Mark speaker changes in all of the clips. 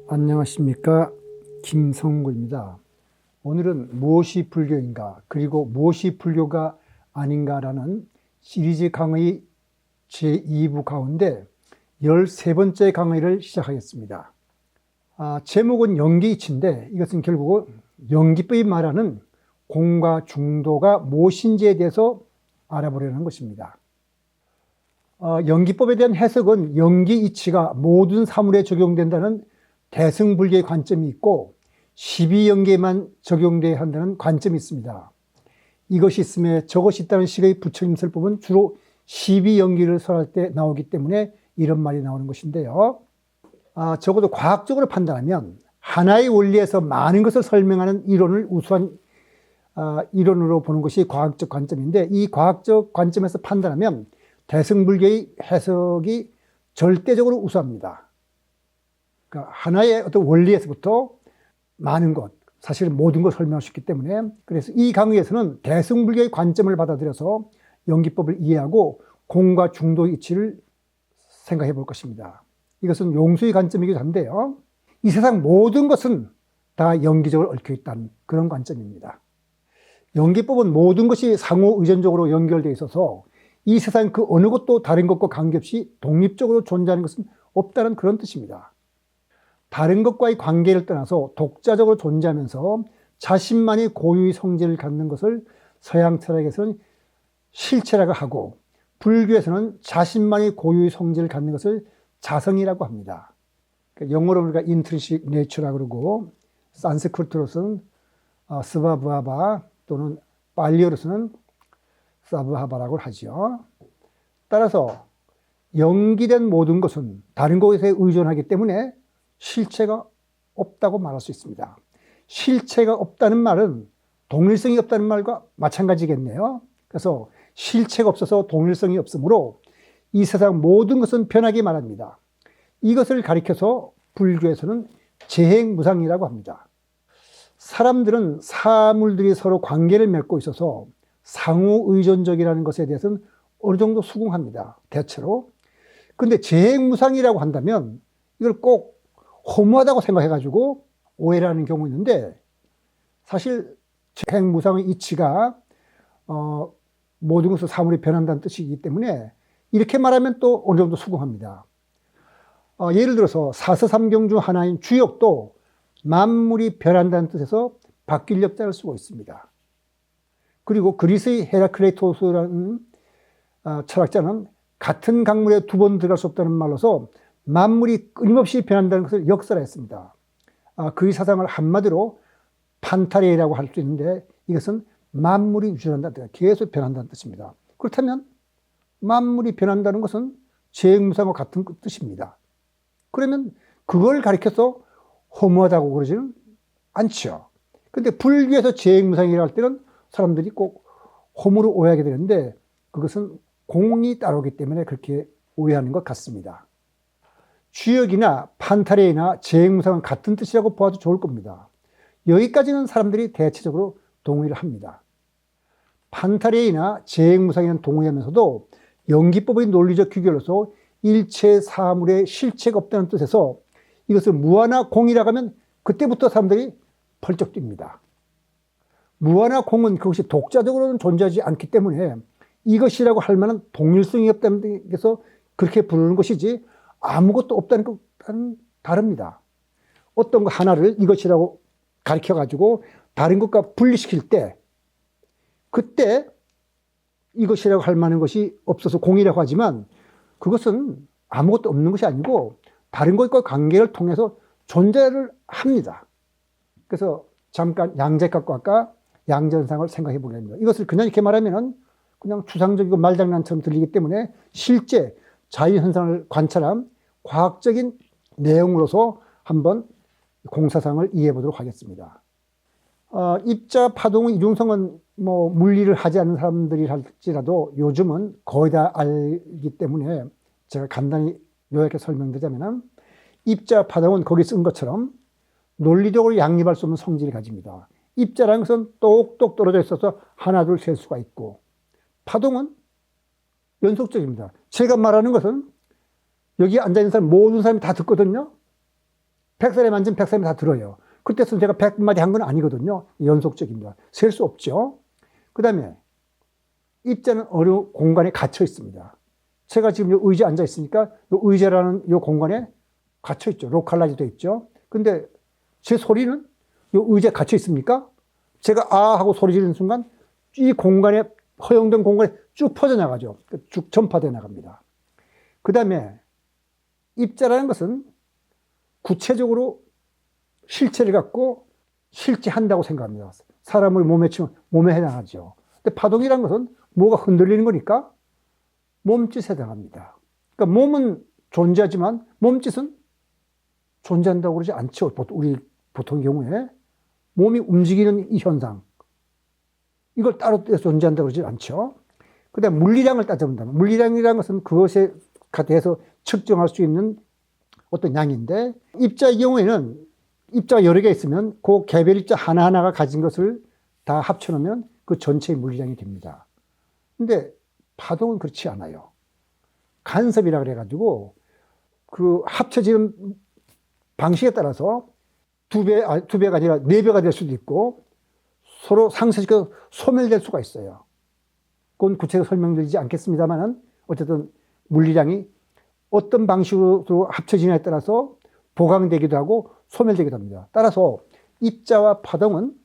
Speaker 1: 안녕하십니까, 김성구입니다. 오늘은 무엇이 불교인가, 그리고 무엇이 불교가 아닌가라는 시리즈 강의 제2부 가운데 13번째 강의를 시작하겠습니다. 제목은 연기이치인데 이것은 결국 연기법이 말하는 공과 중도가 무엇인지에 대해서 알아보려는 것입니다. 연기법에 대한 해석은 연기이치가 모든 사물에 적용된다는 대승불교의 관점이 있고 12연계만 적용돼야 한다는 관점이 있습니다. 이것이 있음에 저것이 있다는 식의 부처님설법은 주로 12연계를 설할 때 나오기 때문에 이런 말이 나오는 것인데요. 적어도 과학적으로 판단하면 하나의 원리에서 많은 것을 설명하는 이론을 우수한 이론으로 보는 것이 과학적 관점인데, 이 과학적 관점에서 판단하면 대승불교의 해석이 절대적으로 우수합니다. 그러니까 하나의 어떤 원리에서부터 많은 것, 사실 모든 걸 설명할 수 있기 때문에, 그래서 이 강의에서는 대승불교의 관점을 받아들여서 연기법을 이해하고 공과 중도의 이치를 생각해 볼 것입니다. 이것은 용수의 관점이기도 한데요. 이 세상 모든 것은 다 연기적으로 얽혀 있다는 그런 관점입니다. 연기법은 모든 것이 상호 의존적으로 연결되어 있어서 이 세상 그 어느 것도 다른 것과 관계없이 독립적으로 존재하는 것은 없다는 그런 뜻입니다. 다른 것과의 관계를 떠나서 독자적으로 존재하면서 자신만이 고유의 성질을 갖는 것을 서양 철학에서는 실체라고 하고, 불교에서는 자신만이 고유의 성질을 갖는 것을 자성이라고 합니다. 영어로 우리가 intrinsic nature라고 그러고, 산스크리트로서는 스바브하바 또는 팔리어로서는 사브하바라고 하죠. 따라서 연기된 모든 것은 다른 것에 의존하기 때문에 실체가 없다고 말할 수 있습니다. 실체가 없다는 말은 동일성이 없다는 말과 마찬가지겠네요. 그래서 실체가 없어서 동일성이 없으므로 이 세상 모든 것은 변하게 말합니다. 이것을 가리켜서 불교에서는 재행무상이라고 합니다. 사람들은 사물들이 서로 관계를 맺고 있어서 상호 의존적이라는 것에 대해서는 어느 정도 수긍합니다. 대체로. 근데 재행무상이라고 한다면 이걸 꼭 허무하다고 생각해가지고 오해를 하는 경우가 있는데, 사실 재행무상의 이치가 모든 것을 사물이 변한다는 뜻이기 때문에 이렇게 말하면 또 어느 정도 수긍합니다. 예를 들어서 사서삼경 중 하나인 주역도 만물이 변한다는 뜻에서 바뀔 역자를 쓰고 있습니다. 그리고 그리스의 헤라클레이토스라는 철학자는 같은 강물에 두 번 들어갈 수 없다는 말로서 만물이 끊임없이 변한다는 것을 역설했습니다. 그의 사상을 한마디로 판타레이라고 할 수 있는데, 이것은 만물이 유전한다는 뜻, 계속 변한다는 뜻입니다. 그렇다면 만물이 변한다는 것은 재행무상과 같은 뜻입니다. 그러면 그걸 가리켜서 허무하다고 그러지는 않죠. 근데 불교에서 재행무상이라고 할 때는 사람들이 꼭 허무로 오해하게 되는데, 그것은 공이 따르기 때문에 그렇게 오해하는 것 같습니다. 주역이나 판타레이나 재행무상은 같은 뜻이라고 보아도 좋을 겁니다. 여기까지는 사람들이 대체적으로 동의를 합니다. 판타레이나 재행무상에는 동의하면서도 연기법의 논리적 규결로서 일체 사물에 실체가 없다는 뜻에서 이것을 무아나 공이라고 하면 그때부터 사람들이 펄쩍 뜁니다. 무아나 공은 그것이 독자적으로는 존재하지 않기 때문에 이것이라고 할 만한 동일성이 없다는 데서 그렇게 부르는 것이지, 아무것도 없다는 것과는 다릅니다. 어떤 거 하나를 이것이라고 가르쳐가지고 다른 것과 분리시킬 때, 그때 이것이라고 할 만한 것이 없어서 공이라고 하지만, 그것은 아무것도 없는 것이 아니고 다른 것과 관계를 통해서 존재를 합니다. 그래서 잠깐 양재각과 아까 양전상을 생각해 보게 됩니다. 이것을 그냥 이렇게 말하면 그냥 추상적이고 말장난처럼 들리기 때문에 실제 자연현상을 관찰한 과학적인 내용으로서 한번 공사상을 이해해 보도록 하겠습니다. 입자, 파동, 이중성은 물리를 하지 않는 사람들이 할지라도 요즘은 거의 다 알기 때문에 제가 간단히 요약해 설명드리자면, 입자, 파동은 거기 쓴 것처럼 논리적으로 양립할 수 없는 성질을 가집니다. 입자라는 것은 똑똑 떨어져 있어서 하나, 둘 셀 수가 있고, 파동은 연속적입니다. 제가 말하는 것은 여기 앉아있는 사람 모든 사람이 다 듣거든요. 100살에 만지면 100살이 다 들어요. 그때서 제가 100마디 한 건 아니거든요. 연속적입니다. 셀 수 없죠. 그 다음에 입자는 어느 공간에 갇혀 있습니다. 제가 지금 이 의자에 앉아 있으니까 이 의자라는 이 공간에 갇혀 있죠. 로컬라이즈 되어 있죠. 근데 제 소리는 이 의자에 갇혀 있습니까? 제가 아 하고 소리 지르는 순간 이 공간에, 허용된 공간에 쭉 퍼져나가죠. 쭉 전파되어 나갑니다. 그 다음에 입자라는 것은 구체적으로 실체를 갖고 실제한다고 생각합니다. 사람을 몸에 치면 몸에 해당하죠. 근데 파동이라는 것은 뭐가 흔들리는 거니까 몸짓에 해당합니다. 그러니까 몸은 존재하지만 몸짓은 존재한다고 그러지 않죠. 우리 보통 경우에 몸이 움직이는 이 현상, 이걸 따로 존재한다고 그러지 않죠. 그 다음에 물리량을 따져본다면, 물리량이라는 것은 그것에 대해서 측정할 수 있는 어떤 양인데, 입자의 경우에는 입자가 여러 개 있으면 그 개별 입자 하나하나가 가진 것을 다 합쳐놓으면 그 전체의 물리량이 됩니다. 근데 파동은 그렇지 않아요. 간섭이라 그래가지고 그 합쳐지는 방식에 따라서 두 배가 아니라 네 배가 될 수도 있고 서로 상쇄시켜서 소멸될 수가 있어요. 그건 구체적으로 설명드리지 않겠습니다만 어쨌든 물리량이 어떤 방식으로 합쳐지냐에 따라서 보강되기도 하고 소멸되기도 합니다. 따라서 입자와 파동은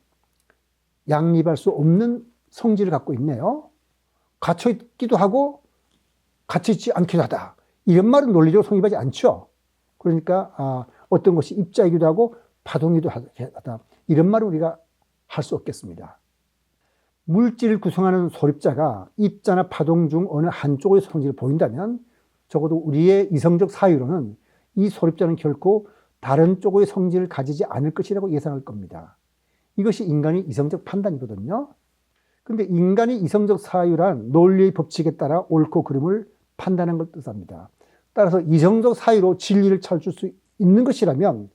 Speaker 1: 양립할 수 없는 성질을 갖고 있네요. 갇혀있기도 하고 갇혀있지 않기도 하다. 이런 말은 논리적으로 성립하지 않죠. 그러니까 어떤 것이 입자이기도 하고 파동이기도 하다. 이런 말을 우리가 할 수 없겠습니다. 물질을 구성하는 소립자가 입자나 파동 중 어느 한쪽의 성질을 보인다면 적어도 우리의 이성적 사유로는 이 소립자는 결코 다른 쪽의 성질을 가지지 않을 것이라고 예상할 겁니다. 이것이 인간의 이성적 판단이거든요. 근데 인간의 이성적 사유란 논리의 법칙에 따라 옳고 그름을 판단하는 걸 뜻합니다. 따라서 이성적 사유로 진리를 찾을 수 있는 것이라면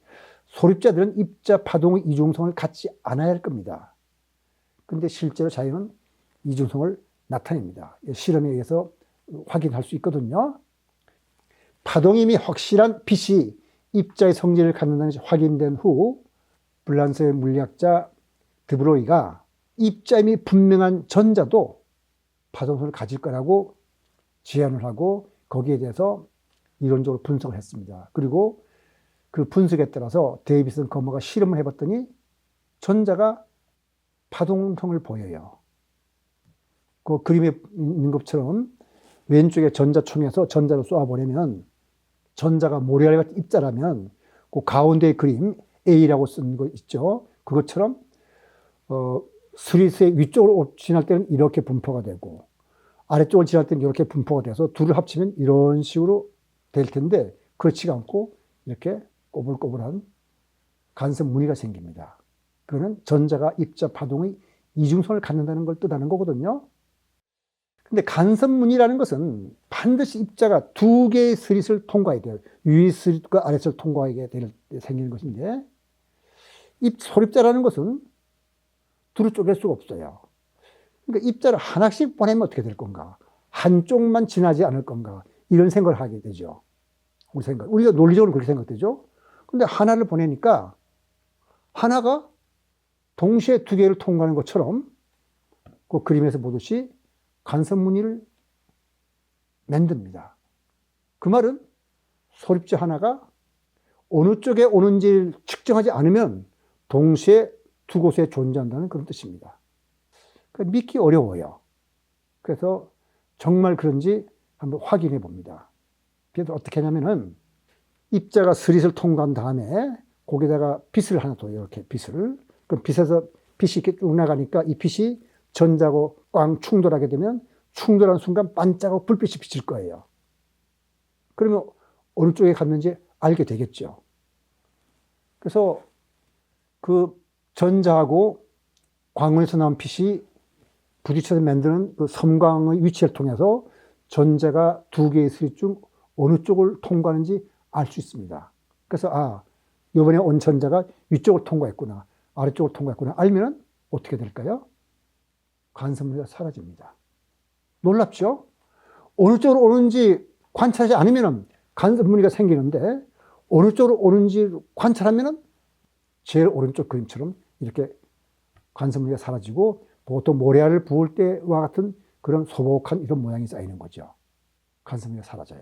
Speaker 1: 소립자들은 입자, 파동의 이중성을 갖지 않아야 할 겁니다. 근데 실제로 자연은 이중성을 나타냅니다. 실험에 의해서 확인할 수 있거든요. 파동임이 확실한 빛이 입자의 성질을 갖는다는 것이 확인된 후 블란스의 물리학자 드브로이가 입자임이 분명한 전자도 파동성을 가질 거라고 제안을 하고 거기에 대해서 이론적으로 분석을 했습니다. 그리고 그 분석에 따라서 데이비슨 거머가 실험을 해봤더니 전자가 파동성을 보여요. 그 그림에 있는 것처럼 왼쪽에 전자총에서 전자를 쏘아보내면 전자가 모래알 같은 입자라면 그 가운데의 그림 A라고 쓴 거 있죠. 그것처럼 스릿의 위쪽으로 지날 때는 이렇게 분포가 되고 아래쪽을 지날 때는 이렇게 분포가 돼서 둘을 합치면 이런 식으로 될 텐데 그렇지가 않고 이렇게 꼬불꼬불한 간섭 무늬가 생깁니다. 그거는 전자가 입자 파동의 이중성을 갖는다는 걸 뜻하는 거거든요. 근데 간섭 무늬라는 것은 반드시 입자가 두 개의 스릿을 통과해야 돼요. 위 스릿과 아래 스릿을 통과하게 생기는 것인데 소립자라는 것은 둘을 쪼갤 수가 없어요. 그러니까 입자를 하나씩 보내면 어떻게 될 건가? 한쪽만 지나지 않을 건가? 이런 생각을 하게 되죠. 우리가 논리적으로 그렇게 생각되죠. 근데 하나를 보내니까 하나가 동시에 두 개를 통과하는 것처럼 그 그림에서 보듯이 간섭 무늬를 만듭니다. 그 말은 소립자 하나가 어느 쪽에 오는지를 측정하지 않으면 동시에 두 곳에 존재한다는 그런 뜻입니다. 그러니까 믿기 어려워요. 그래서 정말 그런지 한번 확인해 봅니다. 그래서 어떻게 하냐면은 입자가 스릿을 통과한 다음에 거기다가 빛을 하나 둬요. 이렇게 빛을. 그럼 빛에서 빛이 이렇게 쭉 나가니까 이 빛이 전자하고 꽝 충돌하게 되면 충돌하는 순간 반짝하고 불빛이 비칠 거예요. 그러면 어느 쪽에 갔는지 알게 되겠죠. 그래서 그 전자하고 광원에서 나온 빛이 부딪혀서 만드는 그 섬광의 위치를 통해서 전자가 두 개의 스릿 중 어느 쪽을 통과하는지 알 수 있습니다. 그래서 이번에 온 전자가 위쪽을 통과했구나, 아래쪽을 통과했구나 알면 어떻게 될까요? 간섭 무늬가 사라집니다. 놀랍죠? 어느 쪽으로 오는지 관찰하지 않으면 간섭 무늬가 생기는데 어느 쪽으로 오는지 관찰하면은 제일 오른쪽 그림처럼 이렇게 관성물리가 사라지고 보통 모래알을 부을 때와 같은 그런 소복한 이런 모양이 쌓이는 거죠. 관성물리가 사라져요.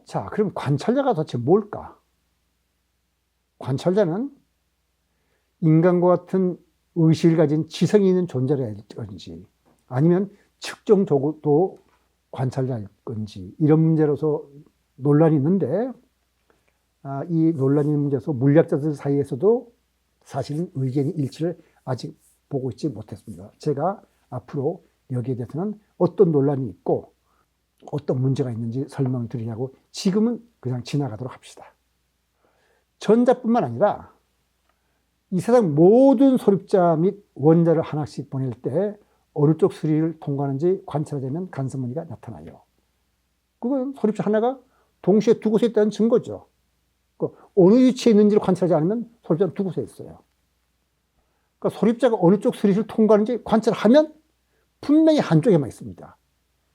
Speaker 1: 자, 그럼 관찰자가 도대체 뭘까? 관찰자는 인간과 같은 의식을 가진 지성이 있는 존재라야 건지 아니면 측정 도구 관찰자일 건지 이런 문제로서 논란이 있는데 이 논란이 있는 문제에서 물리학자들 사이에서도 사실은 의견이 일치를 아직 보고 있지 못했습니다. 제가 앞으로 여기에 대해서는 어떤 논란이 있고 어떤 문제가 있는지 설명을 드리려고 지금은 그냥 지나가도록 합시다. 전자뿐만 아니라 이 세상 모든 소립자 및 원자를 하나씩 보낼 때 어느 쪽 수리를 통과하는지 관찰하자면 간섭무늬가 나타나요. 그건 소립자 하나가 동시에 두 곳에 있다는 증거죠. 어느 위치에 있는지를 관찰하지 않으면 소립자는 두 곳에 있어요. 그러니까 소립자가 어느 쪽 수리를 통과하는지 관찰하면 분명히 한쪽에만 있습니다.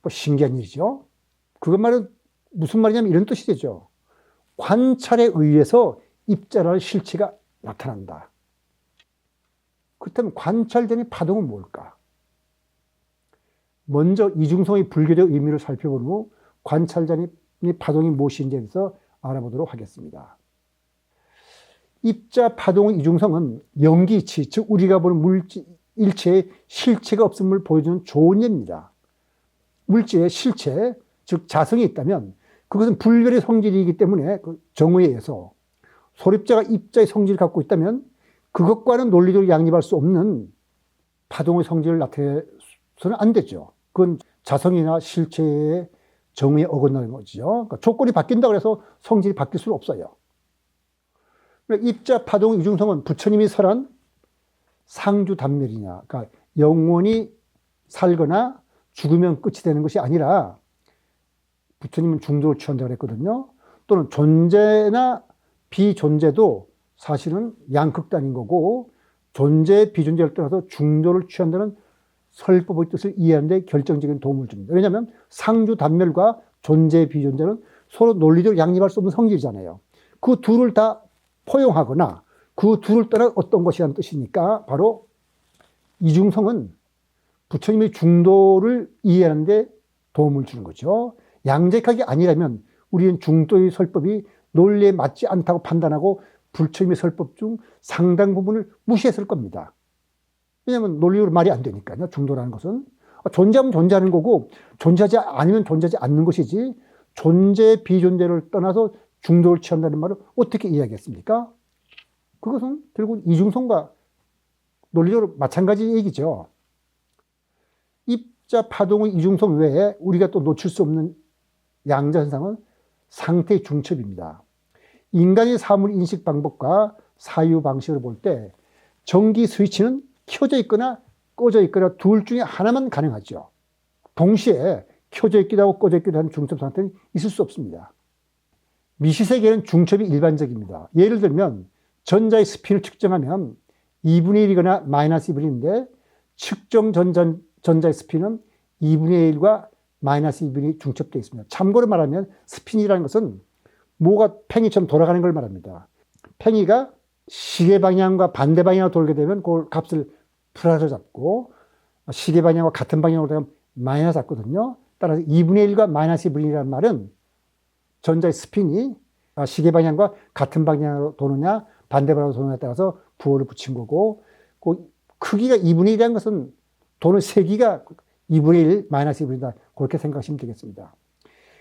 Speaker 1: 신기한 일이죠. 그것말은 무슨 말이냐면 이런 뜻이 되죠. 관찰에 의해서 입자라는 실체가 나타난다. 그렇다면 관찰되는 파동은 뭘까? 먼저 이중성의 불교적 의미를 살펴본 후 관찰자의 파동이 무엇인지에 대해서 알아보도록 하겠습니다. 입자 파동의 이중성은 영기이치, 즉 우리가 보는 일체의 실체가 없음을 보여주는 좋은 예입니다. 물질의 실체, 즉 자성이 있다면 그것은 불별의 성질이기 때문에 그 정의에 의해서 소립자가 입자의 성질을 갖고 있다면 그것과는 논리적으로 양립할 수 없는 파동의 성질을 나타내서는 안 되죠. 그건 자성이나 실체의 정의에 어긋나는 거죠. 그러니까 조건이 바뀐다고 해서 성질이 바뀔 수는 없어요. 입자 파동 이중성은 부처님이 설한 상주단멸이냐, 그러니까 영원히 살거나 죽으면 끝이 되는 것이 아니라 부처님은 중도를 취한다고 했거든요. 또는 존재나 비존재도 사실은 양극단인 거고 존재, 비존재를 떠나서 중도를 취한다는 설법의 뜻을 이해하는 데 결정적인 도움을 줍니다. 왜냐하면 상주단멸과 존재, 비존재는 서로 논리적으로 양립할 수 없는 성질이잖아요. 그 둘을 다 포용하거나 그 둘을 떠나 어떤 것이라는 뜻이니까 바로 이중성은 부처님의 중도를 이해하는 데 도움을 주는 거죠. 양적하게 아니라면 우리는 중도의 설법이 논리에 맞지 않다고 판단하고 부처님의 설법 중 상당 부분을 무시했을 겁니다. 왜냐하면 논리로 말이 안 되니까요. 중도라는 것은 존재하면 존재하는 거고 존재하지 않으면 존재하지 않는 것이지 존재, 비존재를 떠나서 중도를 취한다는 말을 어떻게 이해하겠습니까? 그것은 결국 이중성과 논리적으로 마찬가지 얘기죠. 입자 파동의 이중성 외에 우리가 또 놓칠 수 없는 양자 현상은 상태의 중첩입니다. 인간의 사물 인식 방법과 사유 방식을 볼 때 전기 스위치는 켜져 있거나 꺼져 있거나 둘 중에 하나만 가능하죠. 동시에 켜져 있기도 하고 꺼져 있기도 하는 중첩 상태는 있을 수 없습니다. 미시세계는 중첩이 일반적입니다. 예를 들면 전자의 스핀을 측정하면 2분의 1이거나 마이너스 2분의 1인데 측정 전자의 스핀은 2분의 1과 마이너스 2분이 중첩되어 있습니다. 참고로 말하면 스핀이라는 것은 뭐가 팽이처럼 돌아가는 걸 말합니다. 팽이가 시계 방향과 반대 방향으로 돌게 되면 그 값을 플러스로 잡고 시계 방향과 같은 방향으로 되면 마이너스 잡거든요. 따라서 2분의 1과 마이너스 2분의 1이라는 말은 전자의 스핀이 시계 방향과 같은 방향으로 도느냐 반대 방향으로 도느냐에 따라서 부호를 붙인 거고 그 크기가 2분의 1이라는 것은 도는 세기가 2분의 1 마이너스 2분의 1이다. 그렇게 생각하시면 되겠습니다.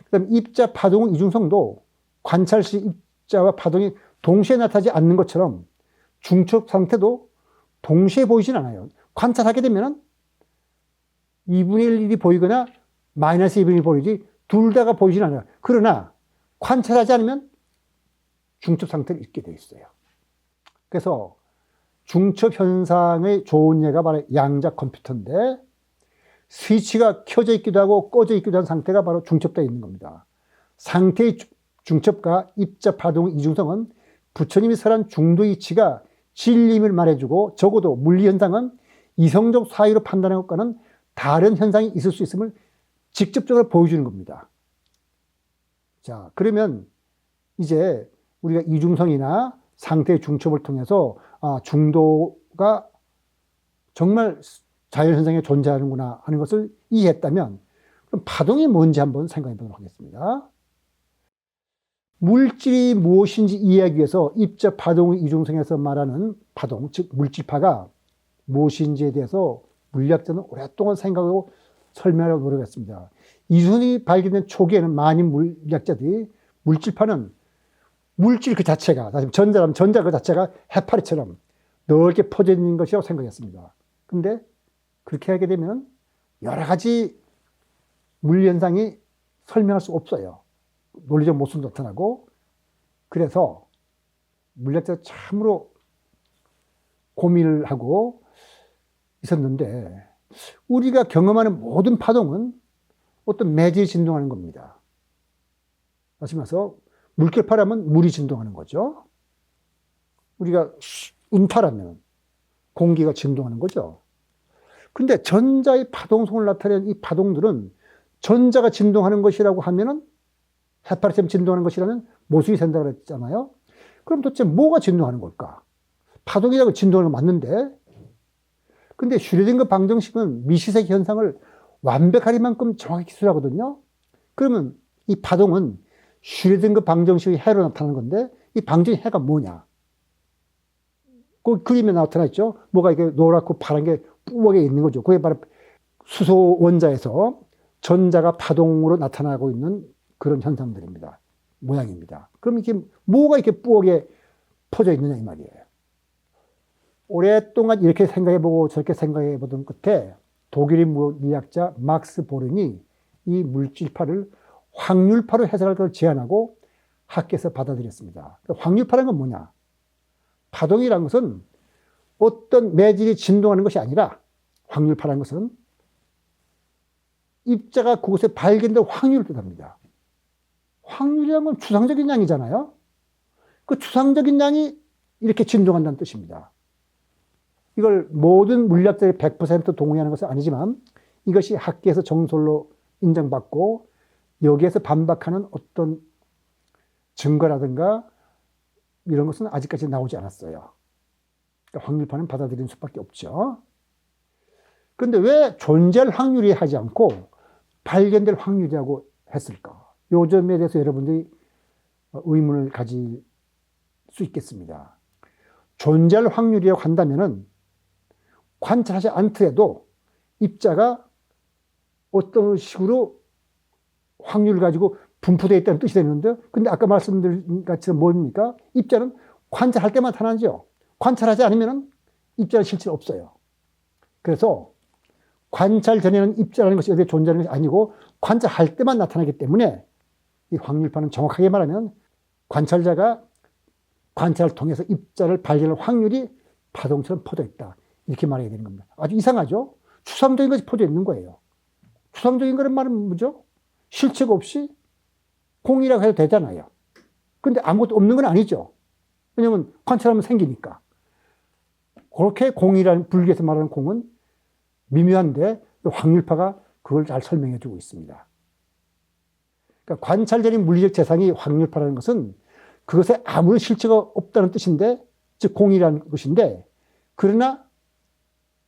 Speaker 1: 그 다음에 입자 파동의 이중성도 관찰 시 입자와 파동이 동시에 나타나지 않는 것처럼 중첩 상태도 동시에 보이진 않아요. 관찰하게 되면 2분의 1이 보이거나 마이너스 2분의 1이 보이지 둘 다가 보이진 않아요. 그러나 관찰하지 않으면 중첩 상태를 있게 되어 있어요. 그래서 중첩 현상의 좋은 예가 바로 양자 컴퓨터인데 스위치가 켜져 있기도 하고 꺼져 있기도 한 상태가 바로 중첩되어 있는 겁니다. 상태의 중첩과 입자 파동의 이중성은 부처님이 설한 중도 이치가 진리임을 말해주고 적어도 물리 현상은 이성적 사유로 판단한 것과는 다른 현상이 있을 수 있음을 직접적으로 보여주는 겁니다. 자, 그러면 이제 우리가 이중성이나 상태의 중첩을 통해서 중도가 정말 자연현상에 존재하는구나 하는 것을 이해했다면 그럼 파동이 뭔지 한번 생각해 보도록 하겠습니다. 물질이 무엇인지 이해하기 위해서 입자 파동의 이중성에서 말하는 파동, 즉 물질파가 무엇인지에 대해서 물리학자는 오랫동안 생각하고 설명하려고 노력했습니다. 이중성이 발견된 초기에는 많은 물리학자들이 물질파는 물질 그 자체가, 전자라면 전자 그 자체가 해파리처럼 넓게 퍼져 있는 것이라고 생각했습니다. 근데 그렇게 하게 되면 여러 가지 물리현상이 설명할 수 없어요. 논리적 모순도 나타나고. 그래서 물리학자가 참으로 고민을 하고 있었는데 우리가 경험하는 모든 파동은 어떤 매질이 진동하는 겁니다. 다시 말해서 물결파라면 물이 진동하는 거죠. 우리가 음파라면 공기가 진동하는 거죠. 근데 전자의 파동성을 나타내는 이 파동들은 전자가 진동하는 것이라고 하면은 해파리처럼 진동하는 것이라면 모순이 된다고 그랬잖아요. 그럼 도대체 뭐가 진동하는 걸까? 파동이라고 진동하는 건 맞는데, 근데 슈레딩거 방정식은 미시색 현상을 완벽하리만큼 정확히 기술하거든요. 그러면 이 파동은 슈레딩거 방정식의 해로 나타나는 건데 이 방정식 해가 뭐냐? 그 그림에 나타나 있죠. 뭐가 이게 노랗고 파란 게 뿌옇게 있는 거죠. 그게 바로 수소 원자에서 전자가 파동으로 나타나고 있는 그런 현상들입니다. 모양입니다. 그럼 이게 뭐가 이렇게 뿌옇게 퍼져 있느냐 이 말이에요. 오랫동안 이렇게 생각해보고 저렇게 생각해보던 끝에 독일의 물리학자 막스 보른이 이 물질파를 확률파로 해석할 것을 제안하고 학계에서 받아들였습니다. 확률파라는 건 뭐냐? 파동이라는 것은 어떤 매질이 진동하는 것이 아니라 확률파라는 것은 입자가 그곳에 발견될 확률을 뜻합니다. 확률이라는 건 추상적인 양이잖아요. 그 추상적인 양이 이렇게 진동한다는 뜻입니다. 이걸 모든 물리학자들이 100% 동의하는 것은 아니지만 이것이 학계에서 정설로 인정받고 여기에서 반박하는 어떤 증거라든가 이런 것은 아직까지 나오지 않았어요. 그러니까 확률파는 받아들이는 수밖에 없죠. 그런데 왜 존재할 확률이 하지 않고 발견될 확률이라고 했을까? 요 점에 대해서 여러분들이 의문을 가질 수 있겠습니다. 존재할 확률이라고 한다면은 관찰하지 않더라도 입자가 어떤 식으로 확률을 가지고 분포되어 있다는 뜻이 되는데, 근데 아까 말씀드린 것처럼 뭡니까? 입자는 관찰할 때만 나타나죠. 관찰하지 않으면 입자는 실체는 없어요. 그래서 관찰 전에는 입자라는 것이 어디에 존재하는 것이 아니고 관찰할 때만 나타나기 때문에 이 확률파는 정확하게 말하면 관찰자가 관찰을 통해서 입자를 발견할 확률이 파동처럼 퍼져 있다. 이렇게 말해야 되는 겁니다. 아주 이상하죠? 추상적인 것이 퍼져 있는 거예요. 추상적인 거란 말은 뭐죠? 실체가 없이 공이라고 해도 되잖아요. 근데 아무것도 없는 건 아니죠. 왜냐하면 관찰하면 생기니까. 그렇게 공이라는, 불교에서 말하는 공은 미묘한데 확률파가 그걸 잘 설명해 주고 있습니다. 그러니까 관찰적인 물리적 재상이 확률파라는 것은 그것에 아무런 실체가 없다는 뜻인데, 즉 공이라는 것인데, 그러나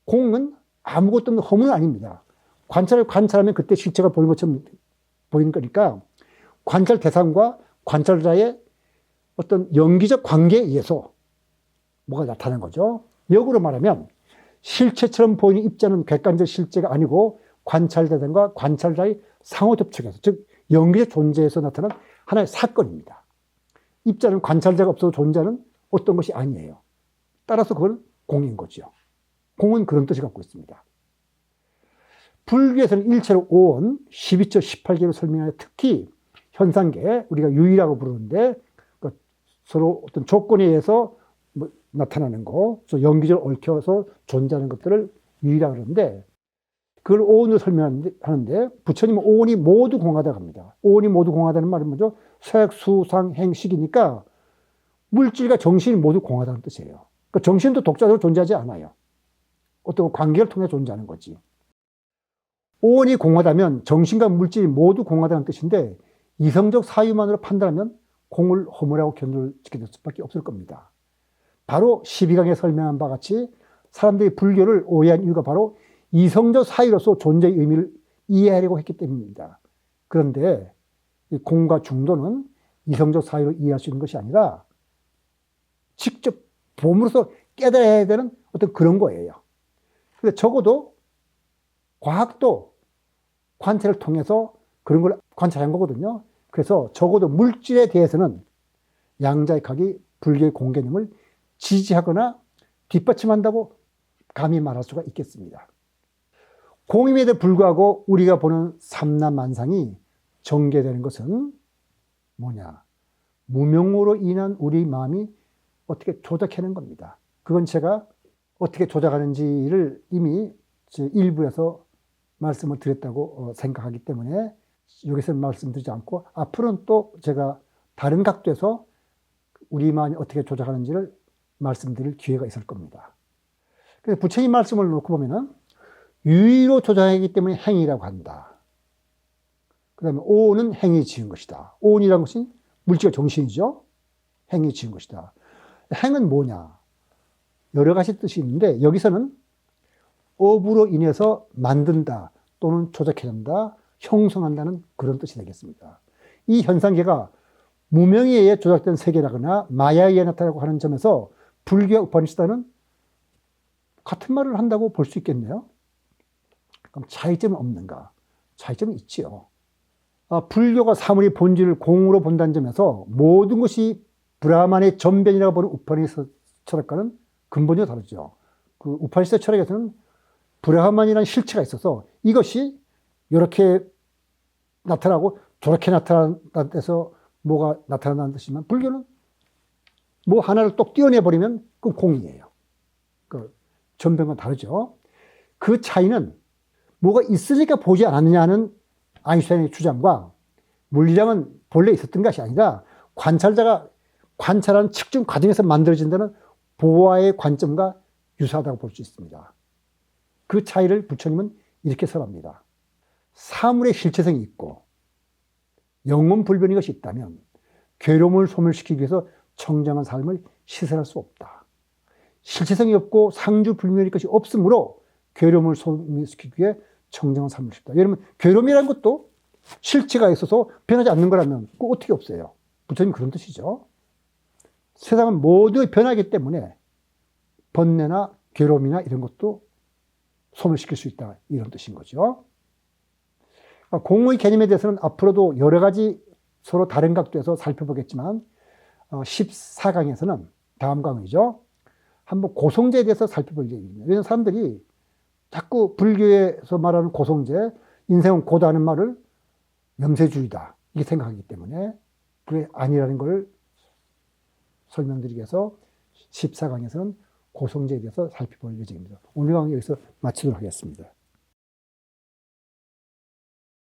Speaker 1: 공은 아무것도 없는 허물은 아닙니다. 관찰을 관찰하면 그때 실체가 보이는 것처럼 보이는 거니까 관찰 대상과 관찰자의 어떤 연기적 관계에 의해서 뭐가 나타나는 거죠. 역으로 말하면 실체처럼 보이는 입자는 객관적 실체가 아니고 관찰 대상과 관찰자의 상호 접촉에서, 즉 연기적 존재에서 나타난 하나의 사건입니다. 입자는 관찰자가 없어도 존재하는 어떤 것이 아니에요. 따라서 그건 공인 거죠. 공은 그런 뜻을 갖고 있습니다. 불교에서는 일체로 5원, 12조, 18개로 설명하여 특히 현상계, 우리가 유의라고 부르는데 서로 어떤 조건에 의해서 나타나는 거, 연기적으로 얽혀서 존재하는 것들을 유의라고 그러는데 그걸 오온으로 설명하는데 부처님은 오온이 모두 공하다고 합니다. 오온이 모두 공하다는 말은 뭐죠? 색, 수, 상, 행, 식이니까 물질과 정신이 모두 공하다는 뜻이에요. 그러니까 정신도 독자적으로 존재하지 않아요. 어떤 관계를 통해 존재하는 거지. 오온이 공하다면 정신과 물질이 모두 공하다는 뜻인데 이성적 사유만으로 판단하면 공을 허물하고 견도를 지켜줄 수밖에 없을 겁니다. 바로 12강에 설명한 바와 같이 사람들이 불교를 오해한 이유가 바로 이성적 사유로서 존재의 의미를 이해하려고 했기 때문입니다. 그런데 공과 중도는 이성적 사유로 이해할 수 있는 것이 아니라 직접 봄으로써 깨달아야 되는 어떤 그런 거예요. 근데 적어도 과학도 관찰을 통해서 그런 걸 관찰한 거거든요. 그래서 적어도 물질에 대해서는 양자역학이 불교의 공개념을 지지하거나 뒷받침한다고 감히 말할 수가 있겠습니다. 공임에도 불구하고 우리가 보는 삼라만상이 전개되는 것은 뭐냐? 무명으로 인한 우리 마음이 어떻게 조작하는 겁니다. 그건 제가 어떻게 조작하는지를 이미 일부에서 말씀을 드렸다고 생각하기 때문에 여기서는 말씀드리지 않고 앞으로는 또 제가 다른 각도에서 우리 마음이 어떻게 조작하는지를 말씀드릴 기회가 있을 겁니다. 그래서 부처님 말씀을 놓고 보면은 유의로 조작하기 때문에 행위라고 한다. 그 다음에 오는 행위 지은 것이다. 오온이라는 것은 물질 정신이죠. 행위 지은 것이다. 행은 뭐냐? 여러 가지 뜻이 있는데 여기서는 업으로 인해서 만든다 또는 조작해낸다, 형성한다는 그런 뜻이 되겠습니다. 이 현상계가 무명에 의해 조작된 세계라거나 마야에 의해 나타나고 하는 점에서 불교와 우파니시다는 같은 말을 한다고 볼 수 있겠네요. 그럼 차이점은 없는가? 차이점이 있지요. 불교가 사물의 본질을 공으로 본다는 점에서 모든 것이 브라만의 전변이라고 보는 우파니시드 철학과는 근본이 다르죠. 그 우파니시드 철학에서는 브라만이라는 실체가 있어서 이것이 이렇게 나타나고 저렇게 나타난다는 데서 뭐가 나타난다는 뜻이지만 불교는 뭐 하나를 똑 띄어내버리면 그건 공이에요. 그 전변과 다르죠. 그 차이는 뭐가 있으니까 보지 않았느냐는 아인슈타인의 주장과 물리량은 본래 있었던 것이 아니라 관찰자가 관찰하는 측정 과정에서 만들어진다는 보아의 관점과 유사하다고 볼 수 있습니다. 그 차이를 부처님은 이렇게 설합니다. 사물의 실체성이 있고 영원불변인 것이 있다면 괴로움을 소멸시키기 위해서 청정한 삶을 시설할 수 없다. 실체성이 없고 상주불멸인 것이 없으므로 괴로움을 소멸시키기 위해 청정한 삶을 시켰다. 예를 들면 괴로움이라는 것도 실체가 있어서 변하지 않는 거라면 그거 어떻게 없어요? 부처님 그런 뜻이죠. 세상은 모두 변하기 때문에 번뇌나 괴로움이나 이런 것도 소멸시킬 수 있다. 이런 뜻인 거죠. 공의 개념에 대해서는 앞으로도 여러 가지 서로 다른 각도에서 살펴보겠지만 14강에서는 다음 강의죠. 한번 고성제에 대해서 살펴볼 예정입니다. 왜냐하면 사람들이 자꾸 불교에서 말하는 고성제, 인생은 고다는 말을 염세주의다 이렇게 생각하기 때문에 그게 아니라는 걸 설명드리기 위해서 14강에서는 고성제에 대해서 살펴볼 예정입니다. 오늘 강의 여기서 마치도록 하겠습니다.